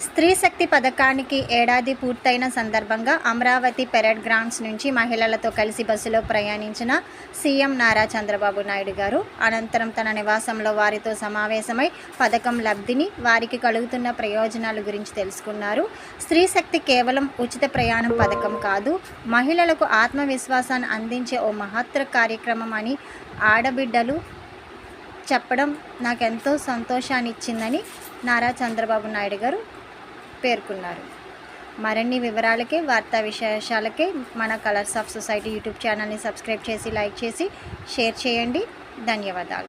స్త్రీ శక్తి పథకానికి ఏడాది పూర్తయిన సందర్భంగా అమరావతి పెరేడ్ గ్రౌండ్స్ నుంచి మహిళలతో కలిసి బస్సులో ప్రయాణించిన సీఎం నారా చంద్రబాబు నాయుడు గారు అనంతరం తన నివాసంలో వారితో సమావేశమై పథకం లబ్ధిని, వారికి కలుగుతున్న ప్రయోజనాల గురించి తెలుసుకున్నారు. స్త్రీ శక్తి కేవలం ఉచిత ప్రయాణం పథకం కాదు, మహిళలకు ఆత్మవిశ్వాసాన్ని అందించే ఓ మహత్తర కార్యక్రమం అని ఆడబిడ్డలు చెప్పడం నాకెంతో సంతోషాన్ని ఇచ్చిందని నారా చంద్రబాబు నాయుడు గారు పేర్కొన్నారు. మరిన్ని వివరాలకి, వార్తా విశేషాలకి మన కలర్స్ ఆఫ్ సొసైటీ యూట్యూబ్ ఛానల్ని సబ్స్క్రైబ్ చేసి, లైక్ చేసి, షేర్ చేయండి. ధన్యవాదాలు.